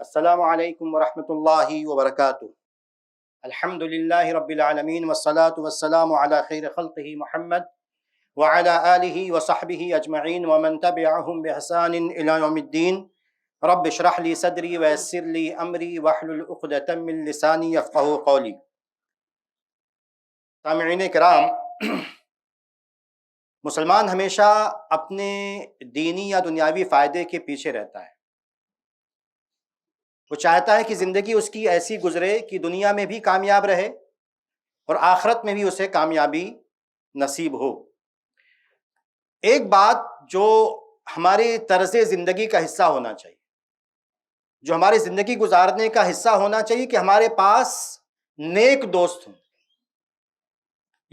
السلام علیکم ورحمۃ اللہ وبرکاتہ۔ الحمد للہ رب العالمین والصلاة والسلام علی خیر خلقہ محمد وعلی آلہ وصحبہ اجمعین ومن تبعہم بإحسان الی یوم الدین۔ رب اشرح لی صدری ویسر لی امری واحلل عقدۃ من لسانی یفقہوا قولی۔ سامعین کرام، مسلمان ہمیشہ اپنے دینی یا دنیاوی فائدے کے پیچھے رہتا ہے۔ وہ چاہتا ہے کہ زندگی اس کی ایسی گزرے کہ دنیا میں بھی کامیاب رہے اور آخرت میں بھی اسے کامیابی نصیب ہو۔ ایک بات جو ہماری طرز زندگی کا حصہ ہونا چاہیے، جو ہماری زندگی گزارنے کا حصہ ہونا چاہیے، کہ ہمارے پاس نیک دوست ہوں۔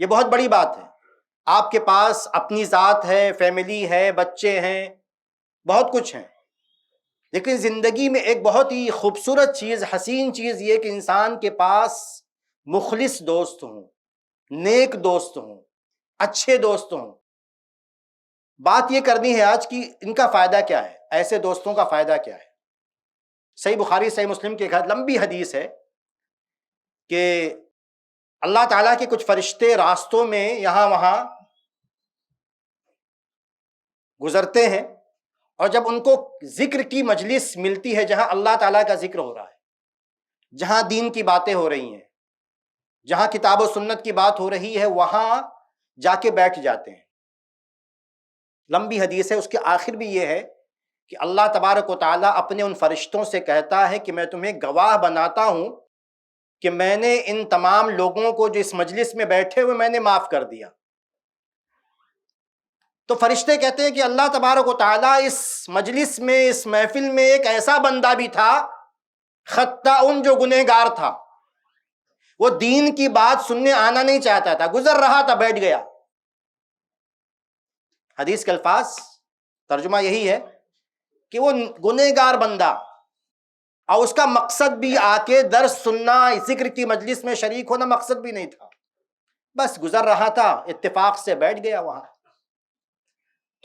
یہ بہت بڑی بات ہے۔ آپ کے پاس اپنی ذات ہے، فیملی ہے، بچے ہیں، بہت کچھ ہیں، لیکن زندگی میں ایک بہت ہی خوبصورت چیز، حسین چیز یہ کہ انسان کے پاس مخلص دوست ہوں، نیک دوست ہوں، اچھے دوست ہوں۔ بات یہ کرنی ہے آج کی ان کا فائدہ کیا ہے، ایسے دوستوں کا فائدہ کیا ہے۔ صحیح بخاری صحیح مسلم کی ایک لمبی حدیث ہے کہ اللہ تعالیٰ کے کچھ فرشتے راستوں میں یہاں وہاں گزرتے ہیں، اور جب ان کو ذکر کی مجلس ملتی ہے، جہاں اللہ تعالیٰ کا ذکر ہو رہا ہے، جہاں دین کی باتیں ہو رہی ہیں، جہاں کتاب و سنت کی بات ہو رہی ہے، وہاں جا کے بیٹھ جاتے ہیں۔ لمبی حدیث ہے، اس کے آخر بھی یہ ہے کہ اللہ تبارک و تعالیٰ اپنے ان فرشتوں سے کہتا ہے کہ میں تمہیں گواہ بناتا ہوں کہ میں نے ان تمام لوگوں کو جو اس مجلس میں بیٹھے ہوئے میں نے معاف کر دیا۔ تو فرشتے کہتے ہیں کہ اللہ تبارک و تعالیٰ اس مجلس میں، اس محفل میں ایک ایسا بندہ بھی تھا، خطاؤن، جو گنہگار تھا، وہ دین کی بات سننے آنا نہیں چاہتا تھا، گزر رہا تھا، بیٹھ گیا۔ حدیث کے الفاظ ترجمہ یہی ہے کہ وہ گنہگار بندہ، اور اس کا مقصد بھی آ کے درس سننا، ذکر کی مجلس میں شریک ہونا مقصد بھی نہیں تھا، بس گزر رہا تھا، اتفاق سے بیٹھ گیا وہاں۔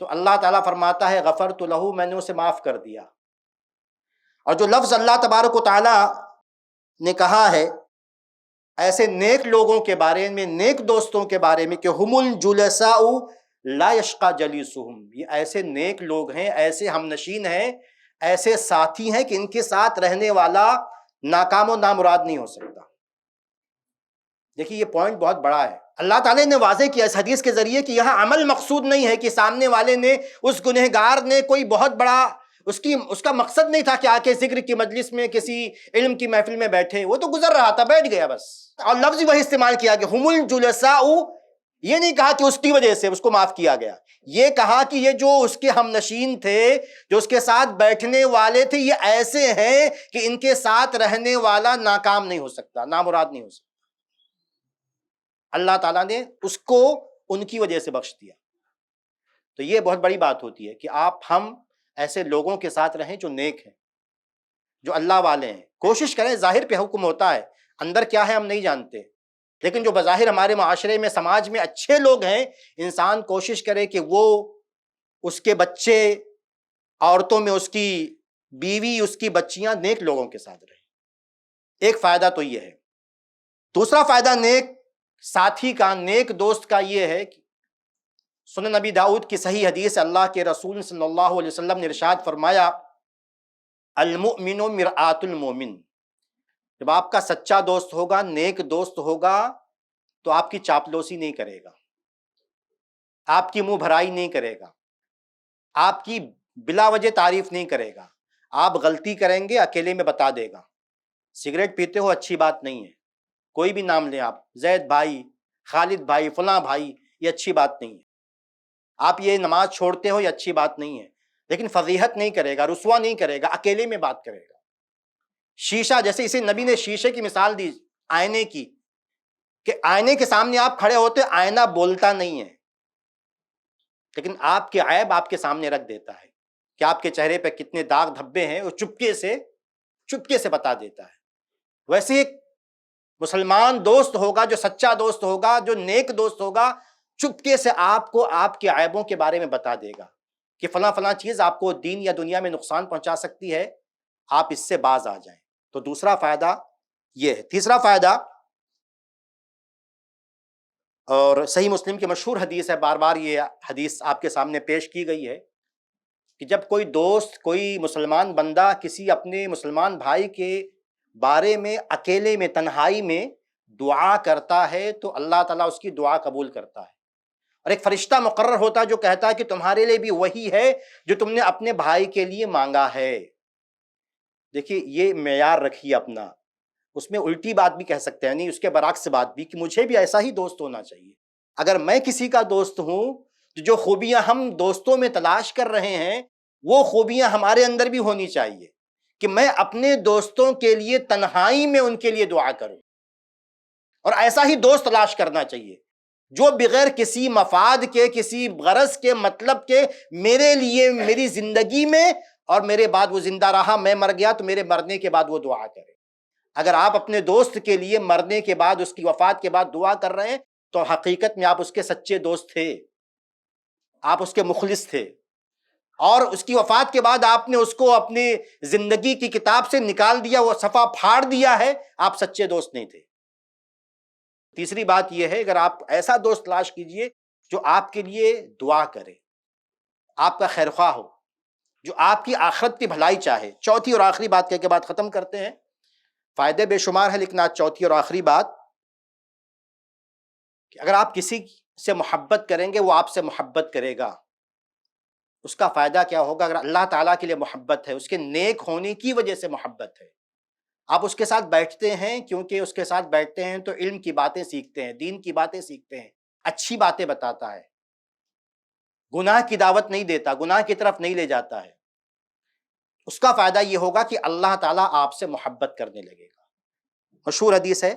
تو اللہ تعالیٰ فرماتا ہے غفرت لہ، میں نے اسے معاف کر دیا۔ اور جو لفظ اللہ تبارک و تعالیٰ نے کہا ہے ایسے نیک لوگوں کے بارے میں، نیک دوستوں کے بارے میں، کہ ہم الجلساء لا یشقی جلیسہم، یہ ایسے نیک لوگ ہیں، ایسے ہمنشین ہیں، ایسے ساتھی ہیں کہ ان کے ساتھ رہنے والا ناکام و نامراد نہیں ہو سکتا۔ دیکھیے یہ پوائنٹ بہت بڑا ہے۔ اللہ تعالیٰ نے واضح کیا اس حدیث کے ذریعے کہ یہاں عمل مقصود نہیں ہے، کہ سامنے والے نے، اس گنہگار نے کوئی بہت بڑا، اس کا مقصد نہیں تھا کہ آ کے ذکر کی مجلس میں کسی علم کی محفل میں بیٹھے، وہ تو گزر رہا تھا، بیٹھ گیا بس۔ اور لفظ وہی استعمال کیا کہ ہم الجلساء، یہ نہیں کہا کہ اس کی وجہ سے اس کو معاف کیا گیا، یہ کہا کہ یہ جو اس کے ہم نشین تھے، جو اس کے ساتھ بیٹھنے والے تھے، یہ ایسے ہیں کہ ان کے ساتھ رہنے والا ناکام نہیں ہو سکتا، نامراد نہیں ہو سکتا۔ اللہ تعالیٰ نے اس کو ان کی وجہ سے بخش دیا۔ تو یہ بہت بڑی بات ہوتی ہے کہ ہم ایسے لوگوں کے ساتھ رہیں جو نیک ہیں، جو اللہ والے ہیں۔ کوشش کریں، ظاہر پہ حکم ہوتا ہے، اندر کیا ہے ہم نہیں جانتے، لیکن جو بظاہر ہمارے معاشرے میں، سماج میں اچھے لوگ ہیں، انسان کوشش کرے کہ وہ، اس کے بچے، عورتوں میں اس کی بیوی، اس کی بچیاں نیک لوگوں کے ساتھ رہیں۔ ایک فائدہ تو یہ ہے۔ دوسرا فائدہ نیک ساتھی کا، نیک دوست کا یہ ہے کہ سنن نبی داؤد کی صحیح حدیث، اللہ کے رسول صلی اللہ علیہ وسلم نے ارشاد فرمایا المؤمن مرآۃ المومن، جب آپ کا سچا دوست ہوگا، نیک دوست ہوگا، تو آپ کی چاپلوسی نہیں کرے گا، آپ کی منہ بھرائی نہیں کرے گا، آپ کی بلا وجہ تعریف نہیں کرے گا، آپ غلطی کریں گے اکیلے میں بتا دے گا۔ سگریٹ پیتے ہو اچھی بات نہیں ہے، کوئی بھی نام لیں آپ، زید بھائی، خالد بھائی، فلاں بھائی، یہ اچھی بات نہیں ہے۔ آپ یہ نماز چھوڑتے ہو، یہ اچھی بات نہیں ہے، لیکن فضیحت نہیں کرے گا، رسوا نہیں کرے گا، اکیلے میں بات کرے گا۔ شیشہ، جیسے اسے نبی نے شیشے کی مثال دی، آئینے کی، کہ آئینے کے سامنے آپ کھڑے ہوتے، آئینہ بولتا نہیں ہے، لیکن آپ کے عیب آپ کے سامنے رکھ دیتا ہے کہ آپ کے چہرے پہ کتنے داغ دھبے ہیں، وہ چپکے سے بتا دیتا ہے۔ ویسے ایک مسلمان دوست ہوگا، جو سچا دوست ہوگا، جو نیک دوست ہوگا، چپکے سے آپ کو آپ کے عیبوں کے بارے میں بتا دے گا کہ فلاں فلاں چیز آپ کو دین یا دنیا میں نقصان پہنچا سکتی ہے، آپ اس سے باز آ جائیں. تو دوسرا فائدہ یہ ہے. تیسرا فائدہ، اور صحیح مسلم کی مشہور حدیث ہے، بار بار یہ حدیث آپ کے سامنے پیش کی گئی ہے، کہ جب کوئی دوست، کوئی مسلمان بندہ کسی اپنے مسلمان بھائی کے بارے میں اکیلے میں، تنہائی میں دعا کرتا ہے تو اللہ تعالیٰ اس کی دعا قبول کرتا ہے. اور ایک فرشتہ مقرر ہوتا ہے جو کہتا ہے کہ تمہارے لیے بھی وہی ہے جو تم نے اپنے بھائی کے لیے مانگا ہے. دیکھیے یہ معیار رکھیے اپنا. اس میں الٹی بات بھی کہہ سکتے ہیں، نہیں اس کے برعکس بات بھی، کہ مجھے بھی ایسا ہی دوست ہونا چاہیے. اگر میں کسی کا دوست ہوں تو جو خوبیاں ہم دوستوں میں تلاش کر رہے ہیں وہ خوبیاں ہمارے اندر بھی ہونی چاہیے، کہ میں اپنے دوستوں کے لیے تنہائی میں ان کے لیے دعا کروں. اور ایسا ہی دوست تلاش کرنا چاہیے جو بغیر کسی مفاد کے، کسی غرض کے، مطلب کے، میرے لیے، میری زندگی میں اور میرے بعد وہ زندہ رہا، میں مر گیا تو میرے مرنے کے بعد وہ دعا کرے. اگر آپ اپنے دوست کے لیے مرنے کے بعد، اس کی وفات کے بعد دعا کر رہے ہیں تو حقیقت میں آپ اس کے سچے دوست تھے، آپ اس کے مخلص تھے. اور اس کی وفات کے بعد آپ نے اس کو اپنی زندگی کی کتاب سے نکال دیا، وہ صفحہ پھاڑ دیا ہے، آپ سچے دوست نہیں تھے. تیسری بات یہ ہے، اگر آپ ایسا دوست تلاش کیجئے جو آپ کے لیے دعا کرے، آپ کا خیر خواہ ہو، جو آپ کی آخرت کی بھلائی چاہے. چوتھی اور آخری بات کہہ کے بعد ختم کرتے ہیں. فائدے بے شمار ہے، لیکن آج چوتھی اور آخری بات کہ اگر آپ کسی سے محبت کریں گے وہ آپ سے محبت کرے گا. اس کا فائدہ کیا ہوگا؟ اگر اللہ تعالیٰ کے لیے محبت ہے، اس کے نیک ہونے کی وجہ سے محبت ہے، آپ اس کے ساتھ بیٹھتے ہیں کیونکہ اس کے ساتھ بیٹھتے ہیں تو علم کی باتیں سیکھتے ہیں، دین کی باتیں سیکھتے ہیں، اچھی باتیں بتاتا ہے، گناہ کی دعوت نہیں دیتا، گناہ کی طرف نہیں لے جاتا ہے. اس کا فائدہ یہ ہوگا کہ اللہ تعالیٰ آپ سے محبت کرنے لگے گا. مشہور حدیث ہے،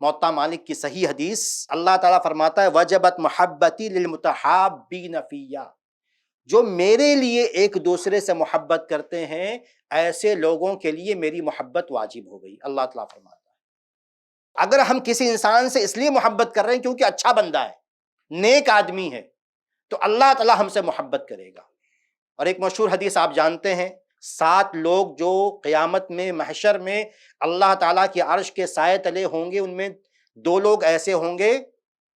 موطا مالک کی صحیح حدیث، اللہ تعالیٰ فرماتا ہے وجبت محبتی للمتحابین فیہ، جو میرے لیے ایک دوسرے سے محبت کرتے ہیں ایسے لوگوں کے لیے میری محبت واجب ہو گئی. اللہ تعالیٰ فرماتا ہے اگر ہم کسی انسان سے اس لیے محبت کر رہے ہیں کیونکہ اچھا بندہ ہے، نیک آدمی ہے، تو اللہ تعالیٰ ہم سے محبت کرے گا. اور ایک مشہور حدیث آپ جانتے ہیں، 7 لوگ جو قیامت میں، محشر میں اللہ تعالیٰ کے عرش کے سائے تلے ہوں گے، ان میں 2 لوگ ایسے ہوں گے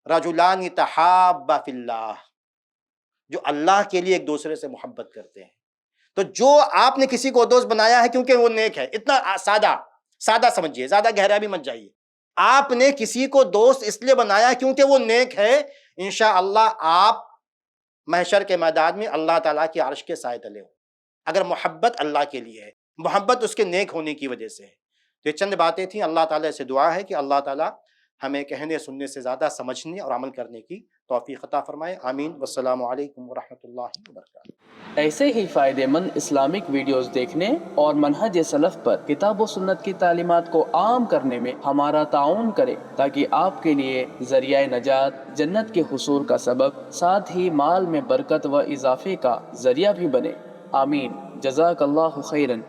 رجلان تحابا فی اللہ، جو اللہ کے لیے ایک دوسرے سے محبت کرتے ہیں. تو جو آپ نے کسی کو دوست بنایا ہے کیونکہ وہ نیک ہے، اتنا سادہ سمجھیے، زیادہ گہرا بھی مت جائیے. آپ نے کسی کو دوست اس لیے بنایا کیونکہ وہ نیک ہے، انشاءاللہ آپ محشر کے میدان میں اللہ تعالیٰ کے عرش کے سائے تلے ہوں. اگر محبت اللہ کے لیے ہے، محبت اس کے نیک ہونے کی وجہ سے ہے. تو یہ چند باتیں تھیں. اللہ تعالیٰ سے دعا ہے کہ اللہ تعالیٰ ہمیں کہنے سننے سے زیادہ سمجھنے اور عمل کرنے کی توفیق عطا فرمائے. آمین. والسلام علیکم ورحمۃ اللہ وبرکاتہ. ایسے ہی فائدے مند اسلامک ویڈیوز دیکھنے اور منہج سلف پر کتاب و سنت کی تعلیمات کو عام کرنے میں ہمارا تعاون کریں، تاکہ آپ کے لیے ذریعہ نجات، جنت کے حصول کا سبب، ساتھ ہی مال میں برکت و اضافے کا ذریعہ بھی بنے. آمین. جزاک اللہ خیرن.